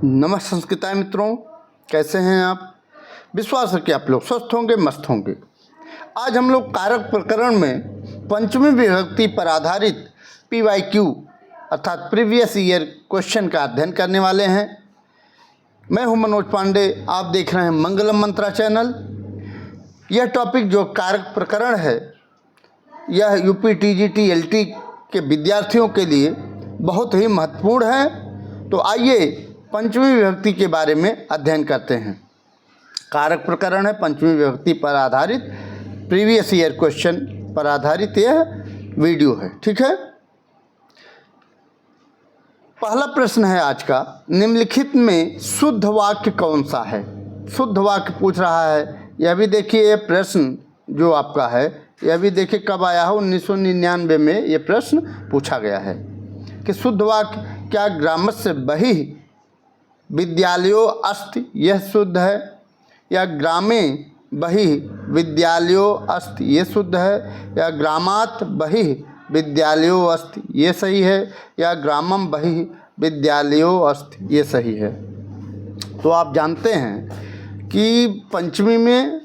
नमस्ते संस्कृताय मित्रों, कैसे हैं आप। विश्वास है कि आप लोग स्वस्थ होंगे, मस्त होंगे। आज हम लोग कारक प्रकरण में पंचमी विभक्ति पर आधारित PYQ अर्थात प्रीवियस ईयर क्वेश्चन का अध्ययन करने वाले हैं। मैं हूं मनोज पांडे, आप देख रहे हैं मंगलम मंत्रा चैनल। यह टॉपिक जो कारक प्रकरण है यह UP TGT LT के विद्यार्थियों के लिए बहुत ही महत्वपूर्ण है। तो आइए पंचमी विभक्ति के बारे में अध्ययन करते हैं। कारक प्रकरण है, पंचमी विभक्ति पर आधारित प्रीवियस ईयर क्वेश्चन पर आधारित यह वीडियो है। ठीक है, पहला प्रश्न है आज का, निम्नलिखित में शुद्ध वाक्य कौन सा है। शुद्ध वाक्य पूछ रहा है। यह भी देखिए, यह प्रश्न जो आपका है यह भी देखिए कब आया हो, 1999 में यह प्रश्न पूछा गया है कि शुद्ध वाक्य क्या ग्रामस्य बहिः विद्यालयो अस्ति यह शुद्ध है, या ग्रामे बहिः विद्यालयो अस्ति ये शुद्ध है, या ग्रामात् बहिः विद्यालयो अस्ति ये सही है, या ग्रामम बहिः विद्यालयो अस्ति ये सही है। तो आप जानते हैं कि पंचमी में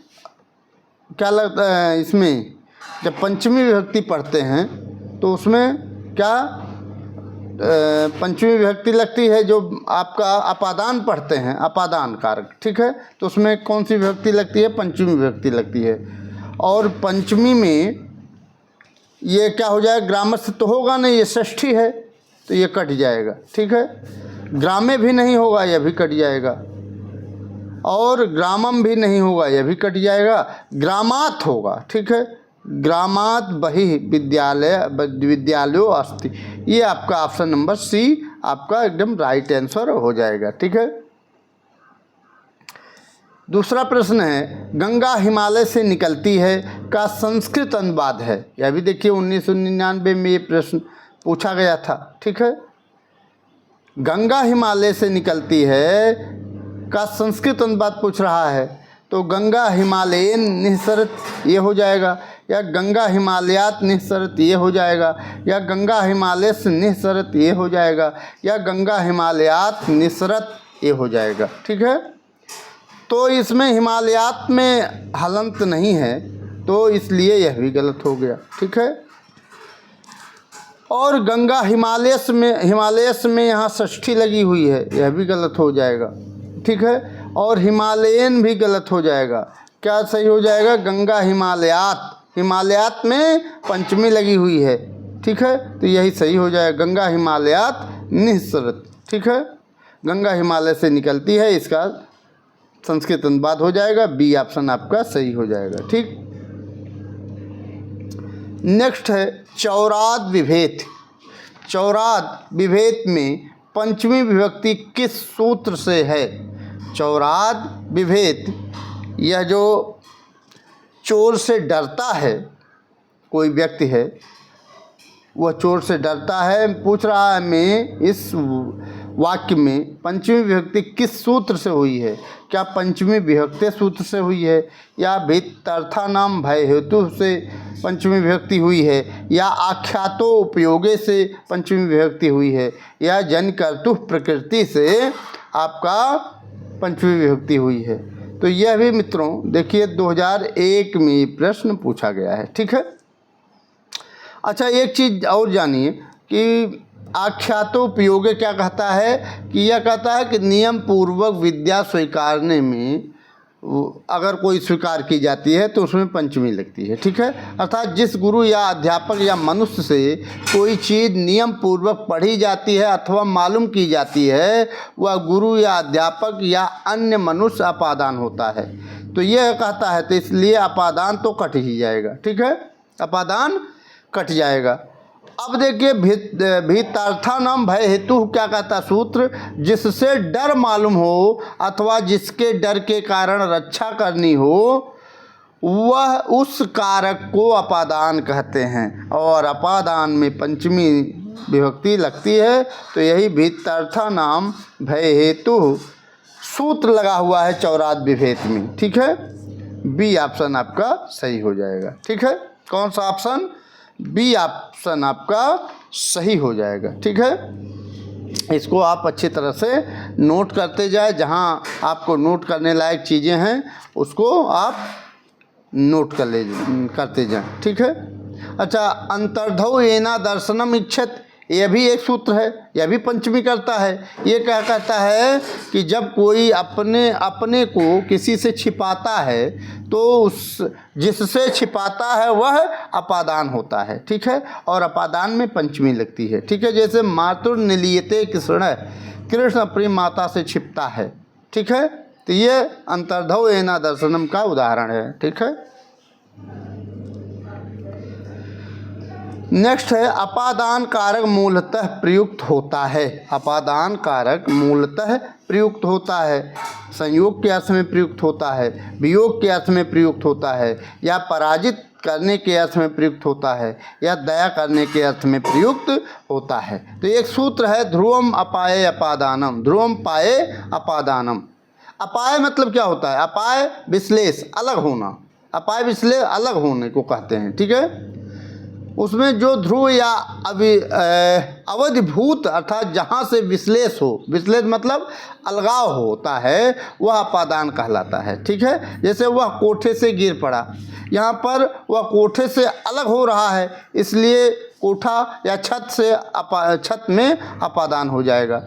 क्या लगता है, इसमें जब पंचमी विभक्ति पढ़ते हैं तो उसमें क्या पंचमी विभक्ति लगती है। जो आपका अपादान पढ़ते हैं, अपादान कारक, ठीक है, तो उसमें कौन सी विभक्ति लगती है, पंचमी विभक्ति लगती है। और पंचमी में ये क्या हो जाएगा, ग्रामस्य तो होगा नहीं, ये षष्ठी है तो ये कट जाएगा। ठीक है, ग्रामे भी नहीं होगा, यह भी कट जाएगा, और ग्रामम भी नहीं होगा, यह भी कट जाएगा। ग्रामात् होगा, ठीक है, ग्रामात् बहिः विद्यालयो अस्ति ये आपका ऑप्शन नंबर C आपका एकदम राइट आंसर हो जाएगा। ठीक है, दूसरा प्रश्न है, गंगा हिमालय से निकलती है का संस्कृत अनुवाद है। यह भी देखिए 1999 में ये प्रश्न पूछा गया था। ठीक है, गंगा हिमालय से निकलती है का संस्कृत अनुवाद पूछ रहा है, तो गंगा हिमालयन निःसरत ये हो जाएगा, या गंगा हिमालयात निःसरत ये हो जाएगा, या गंगा हिमालय से निःसरत ये हो जाएगा, या गंगा हिमालयात निःसरत ये हो जाएगा। ठीक है, तो इसमें हिमालयात में हलंत नहीं है तो इसलिए यह भी गलत हो गया। ठीक है, और गंगा हिमालयस में यहाँ षष्ठी लगी हुई है, यह भी गलत हो जाएगा। ठीक है, और हिमालयन भी गलत हो जाएगा। क्या सही हो जाएगा, गंगा हिमालयात, हिमालयात में पंचमी लगी हुई है। ठीक है, तो यही सही हो जाएगा, गंगा हिमालयात निःसरत। ठीक है, गंगा हिमालय से निकलती है, इसका संस्कृत अनुवाद हो जाएगा, B ऑप्शन आपका सही हो जाएगा। ठीक, नेक्स्ट है चौराद विभेद। चौराद विभेद में पंचमी विभक्ति किस सूत्र से है। चौराद विभेद, यह जो चोर से डरता है, कोई व्यक्ति है वह चोर से डरता है, पूछ रहा है मैं इस वाक्य में पंचमी विभक्ति किस सूत्र से हुई है। क्या पंचमी विभक्ति सूत्र से हुई है, या भीतर्थानाम भय हेतु से पंचमी विभक्ति हुई है, या आख्यातो उपयोगे से पंचमी विभक्ति हुई है, या जन कर्तु प्रकृति से आपका पंचमी विभक्ति हुई है। तो यह भी मित्रों देखिए 2001 में प्रश्न पूछा गया है। ठीक है, अच्छा एक चीज़ और जानिए कि आख्यातोपयोगे क्या कहता है, कि यह कहता है कि नियम पूर्वक विद्या स्वीकारने में अगर कोई स्वीकार की जाती है तो उसमें पंचमी लगती है। ठीक है, अर्थात जिस गुरु या अध्यापक या मनुष्य से कोई चीज़ नियम पूर्वक पढ़ी जाती है अथवा मालूम की जाती है वह गुरु या अध्यापक या अन्य मनुष्य अपादान होता है। तो यह कहता है, तो इसलिए अपादान तो कट ही जाएगा। ठीक है, अपादान कट जाएगा। अब देखिए भीतार्थानाम भय हेतु क्या कहता सूत्र, जिससे डर मालूम हो अथवा जिसके डर के कारण रक्षा करनी हो वह उस कारक को अपादान कहते हैं, और अपादान में पंचमी विभक्ति लगती है। तो यही भीतर्थानाम भय हेतु सूत्र लगा हुआ है चौराद विभेद में। ठीक है, B ऑप्शन आपका सही हो जाएगा। ठीक है, कौन सा ऑप्शन, B ऑप्शन आपका सही हो जाएगा। ठीक है, इसको आप अच्छी तरह से नोट करते जाए, जहाँ आपको नोट करने लायक चीज़ें हैं उसको आप नोट करते जाएं, ठीक है। अच्छा, अंतर्धौ येना दर्शनम इच्छत, यह भी एक सूत्र है, यह भी पंचमी करता है। ये क्या कहता है कि जब कोई अपने को किसी से छिपाता है तो उस जिससे छिपाता है वह अपादान होता है, ठीक है, और अपादान में पंचमी लगती है, ठीक है। जैसे मातुर्निलीयते कृष्ण, कृष्ण अपनी माता से छिपता है, ठीक है। तो ये अंतर्धौ येना दर्शनम का उदाहरण है, ठीक है। नेक्स्ट है अपादान कारक मूलतः प्रयुक्त होता है। अपादान कारक मूलतः प्रयुक्त होता है, संयोग के अर्थ में प्रयुक्त होता है, वियोग के अर्थ में प्रयुक्त होता है, या पराजित करने के अर्थ में प्रयुक्त होता है, या दया करने के अर्थ में प्रयुक्त होता है। तो एक सूत्र है ध्रुवम अपाये अपादानम, ध्रुवम पाये अपादानम। अपाय मतलब क्या होता है? अपाय विश्लेष, अलग होना, अपाय विश्लेष अलग होने को कहते हैं, ठीक है। उसमें जो ध्रुव या अवधिभूत अर्थात जहाँ से विश्लेष हो, विश्लेष मतलब अलगाव होता है, वह अपादान कहलाता है, ठीक है। जैसे वह कोठे से गिर पड़ा, यहाँ पर वह कोठे से अलग हो रहा है, इसलिए कोठा या छत में अपादान हो जाएगा,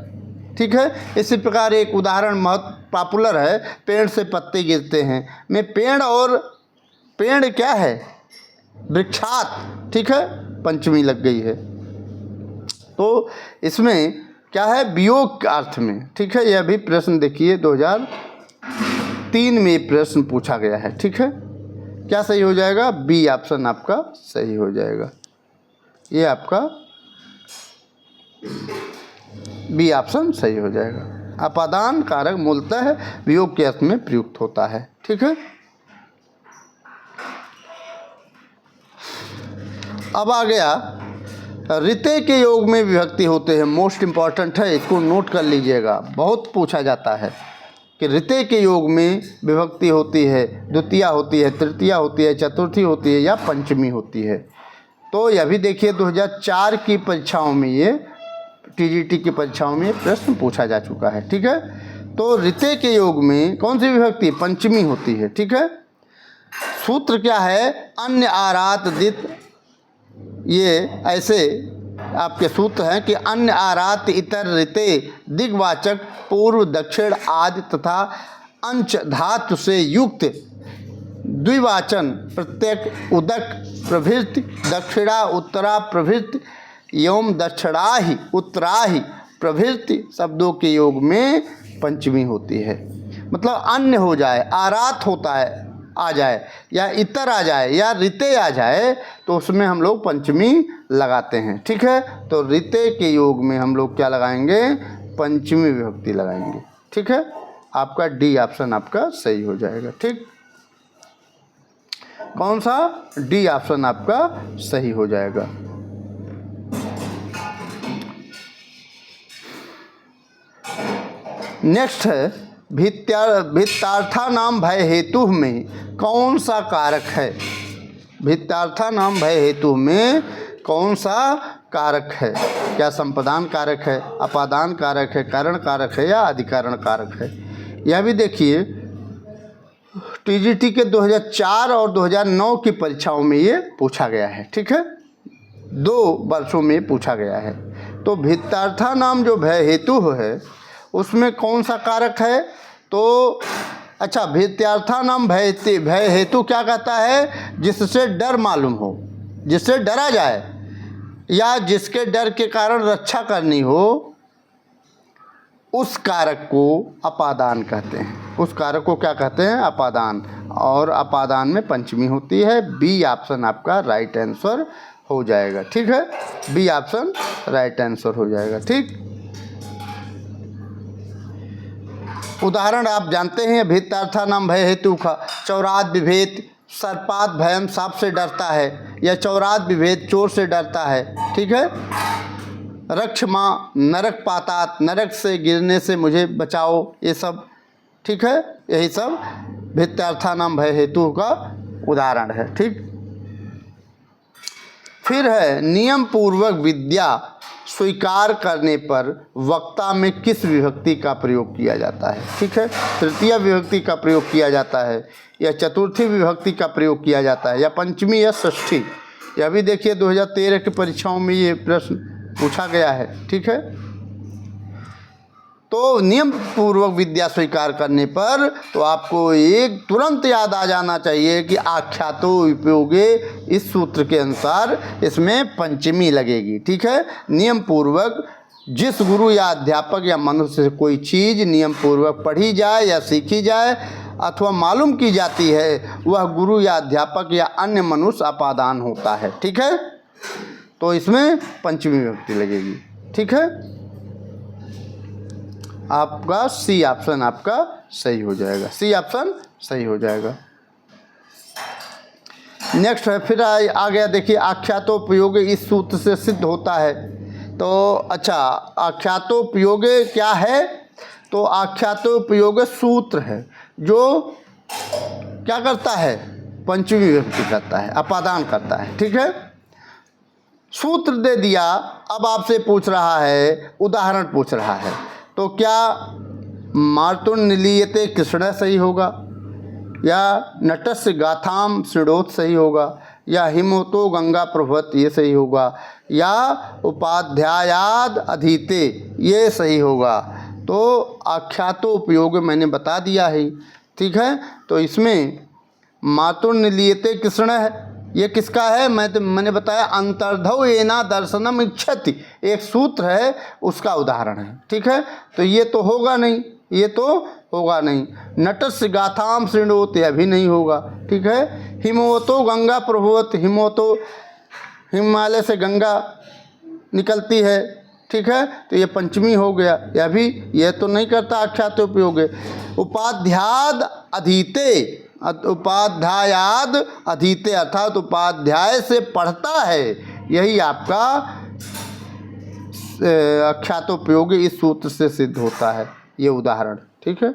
ठीक है। इसी प्रकार एक उदाहरण बहुत पॉपुलर है, पेड़ से पत्ते गिरते हैं, में पेड़ और पेड़ क्या है? वृक्षात, ठीक है, पंचमी लग गई है। तो इसमें क्या है? वियोग के अर्थ में, ठीक है। यह भी प्रश्न देखिए 2003 में प्रश्न पूछा गया है, ठीक है। क्या सही हो जाएगा? बी ऑप्शन आपका सही हो जाएगा। ये आपका बी ऑप्शन सही हो जाएगा। अपादान कारक मूलतः वियोग के अर्थ में प्रयुक्त होता है, ठीक है। अब आ गया रिते के योग में विभक्ति होते हैं, मोस्ट इम्पॉर्टेंट है, इसको नोट कर लीजिएगा, बहुत पूछा जाता है कि रिते के योग में विभक्ति होती है, द्वितीया होती है, तृतीया होती है, चतुर्थी होती है, या पंचमी होती है। तो यह भी देखिए 2004 की परीक्षाओं में, ये टीजीटी की परीक्षाओं में प्रश्न पूछा जा चुका है, ठीक है। तो रिते के योग में कौन सी विभक्ति? पंचमी होती है, ठीक है। सूत्र क्या है? अन्य आरात दित, ये ऐसे आपके सूत्र हैं कि अन्य आरात इतर रिते दिग्वाचक पूर्व दक्षिण आदि तथा अंश धातु से युक्त द्विवाचन प्रत्येक उदक प्रभृति दक्षिणा उत्तरा प्रभृति एवं दक्षिणाहि उत्तराहि प्रभृति शब्दों के योग में पंचमी होती है। मतलब अन्य हो जाए, आरात होता है आ जाए, या इतर आ जाए, या रिते आ जाए, तो उसमें हम लोग पंचमी लगाते हैं, ठीक है। तो रिते के योग में हम लोग क्या लगाएंगे? पंचमी विभक्ति लगाएंगे, ठीक है। आपका डी ऑप्शन आपका सही हो जाएगा, ठीक। कौन सा? डी ऑप्शन आपका सही हो जाएगा। नेक्स्ट है भित्तार्था नाम भय हेतु में कौन सा कारक है? भित्तार्था नाम भय हेतु में कौन सा कारक है? क्या संपदान कारक है, अपादान कारक है, कारण कारक है, या अधिकरण कारक है? यह भी देखिए टीजीटी के 2004 और 2009 की परीक्षाओं में ये पूछा गया है, ठीक है। 2 वर्षों में पूछा गया है। तो भित्तार्था नाम जो भय हेतु है उसमें कौन सा कारक है? तो अच्छा, भित्तार्था नाम भय हेतु क्या कहता है? जिससे डर मालूम हो, जिससे डरा जाए, या जिसके डर के कारण रक्षा करनी हो, उस कारक को अपादान कहते हैं। उस कारक को क्या कहते हैं? अपादान। और अपादान में पंचमी होती है। बी ऑप्शन आपका राइट आंसर हो जाएगा, ठीक है। बी ऑप्शन राइट आंसर हो जाएगा, ठीक। उदाहरण आप जानते हैं भित्तार्था नाम भय हेतु का, चौराद विभेद सर्पात भयम सांप से डरता है, या चौराद विभेद चोर से डरता है, ठीक है। रक्षमा नरक पातात, नरक से गिरने से मुझे बचाओ, ये सब, ठीक है। यही सब भित्तार्था नाम भय हेतु का उदाहरण है, ठीक। फिर है नियम पूर्वक विद्या स्वीकार करने पर वक्ता में किस विभक्ति का प्रयोग किया जाता है? ठीक है, तृतीय विभक्ति का प्रयोग किया जाता है, या चतुर्थी विभक्ति का प्रयोग किया जाता है, या पंचमी या षष्ठी? यह भी देखिए 2013 की परीक्षाओं में ये प्रश्न पूछा गया है। ठीक है, तो नियम पूर्वक विद्या स्वीकार करने पर तो आपको एक तुरंत याद आ जाना चाहिए कि आख्यातो उपयोगे, इस सूत्र के अनुसार इसमें पंचमी लगेगी। ठीक है, नियम पूर्वक जिस गुरु या अध्यापक या मनुष्य से कोई चीज़ नियम पूर्वक पढ़ी जाए या सीखी जाए अथवा मालूम की जाती है वह गुरु या अध्यापक या अन्य मनुष्य अपादान होता है। ठीक है, तो इसमें पंचमी विभक्ति लगेगी। ठीक है, आपका सी ऑप्शन आपका सही हो जाएगा, सी ऑप्शन सही हो जाएगा। नेक्स्ट है, फिर आ गया देखिए, आख्यातोपयोगे इस सूत्र से सिद्ध होता है। तो अच्छा, आख्यातोपयोगे क्या है? तो आख्यातोपयोगे सूत्र है जो क्या करता है? पंचमी विभक्ति करता है, अपादान करता है। ठीक है, सूत्र दे दिया, अब आपसे पूछ रहा है, उदाहरण पूछ रहा है, तो क्या मार्तुण्डलीयते कृष्ण सही होगा, या नटस्य गाथाम शृणोत सही होगा, या हिमोतो गंगा प्रभवत ये सही होगा, या उपाध्यायाद अधीते ये सही होगा? तो आख्यातो उपयोग मैंने बता दिया है। ठीक है, तो इसमें मातुर्निलीयते कृष्ण है, ये किसका है? मैंने बताया अंतर्धौ एना दर्शनम इच्छति, एक सूत्र है, उसका उदाहरण है। ठीक है, तो ये तो होगा नहीं, ये तो होगा नहीं। नटस्य गाथाम शृणोत यह भी नहीं होगा। ठीक है, हिमवतो गंगा प्रभवत, हिमवतो हिमालय से गंगा निकलती है। ठीक है, तो ये पंचमी हो गया, यह भी ये तो नहीं करता आख्यात उपयोग। उपाध्याद अधीते, उपाध्यायाद अधीते अर्थात उपाध्याय से पढ़ता है, यही आपका आख्यातोपयोग इस सूत्र से सिद्ध होता है, ये उदाहरण। ठीक है,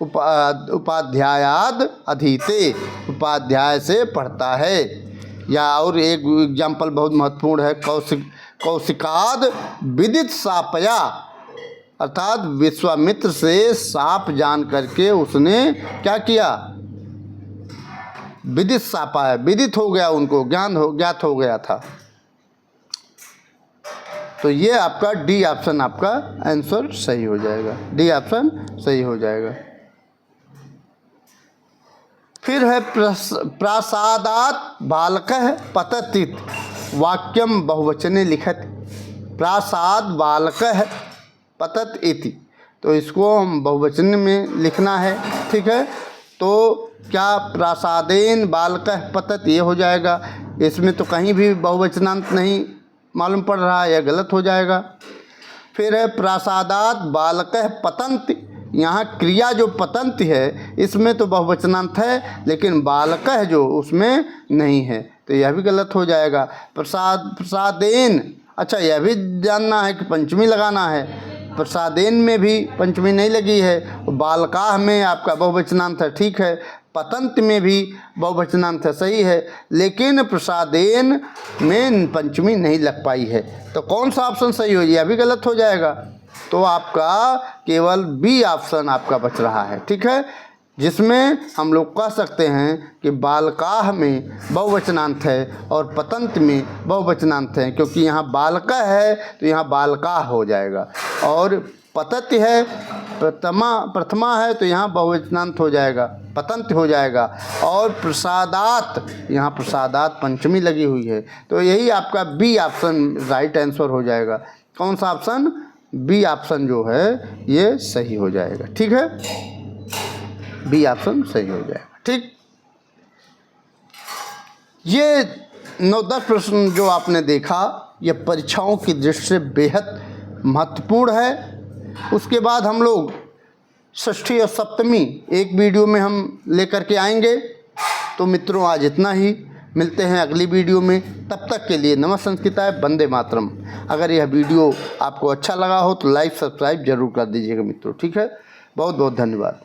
उपाध्यायाद अधीते, उपाध्याय से पढ़ता है। या और एक एग्जाम्पल बहुत महत्वपूर्ण है, कौशिकाद विदित सापया, अर्थात विश्वामित्र से साप जान करके उसने क्या किया? विदित सापा है, विदित हो गया, उनको ज्ञात हो गया था। तो ये आपका डी ऑप्शन आपका आंसर सही हो जाएगा, डी ऑप्शन सही हो जाएगा। फिर है प्रासादात बालकः पततीत, वाक्यम बहुवचने लिखत। प्रासाद बालकः पतत इति, तो इसको हम बहुवचन में लिखना है। ठीक है, तो क्या प्रासादेन बालकः पतत ये हो जाएगा? इसमें तो कहीं भी बहुवचनांत नहीं मालूम पड़ रहा है, यह गलत हो जाएगा। फिर है प्रासादात बालकः पतन्ति, यहाँ क्रिया जो पतन्ति है इसमें तो बहुवचनांत है, लेकिन बालकः जो उसमें नहीं है, तो यह भी गलत हो जाएगा। प्रसादेन, अच्छा यह भी जानना है कि पंचमी लगाना है, प्रसादेन में भी पंचमी नहीं लगी है, बालकाह में आपका बहुवचनांत है। ठीक है, पतंत में भी बहुवचनांत है, सही है, लेकिन प्रसादेन में पंचमी नहीं लग पाई है, तो कौन सा ऑप्शन सही हो? यह भी गलत हो जाएगा। तो आपका केवल बी ऑप्शन आपका बच रहा है। ठीक है, जिसमें हम लोग कह सकते हैं कि बालकाह में बहुवचनांत है और पतंत में बहुवचनांत है, क्योंकि यहाँ बालका है तो यहाँ बालकाह हो जाएगा, और पतत है प्रथमा है तो यहाँ बहुवचनांत हो जाएगा, पतंत हो जाएगा, और प्रसादात, यहाँ प्रसादात पंचमी लगी हुई है, तो यही आपका बी ऑप्शन राइट आंसर हो जाएगा। कौन सा ऑप्शन? बी ऑप्शन जो है ये सही हो जाएगा। ठीक है, बी ऑप्शन सही हो जाएगा। ठीक, ये 9-10 प्रश्न जो आपने देखा ये परीक्षाओं की दृष्टि से बेहद महत्वपूर्ण है। उसके बाद हम लोग षष्ठी और सप्तमी एक वीडियो में हम लेकर के आएंगे। तो मित्रों आज इतना ही, मिलते हैं अगली वीडियो में, तब तक के लिए नमः संस्कृताय, वंदे मातरम। अगर यह वीडियो आपको अच्छा लगा हो तो लाइक सब्सक्राइब जरूर कर दीजिएगा मित्रों। ठीक है, बहुत बहुत धन्यवाद।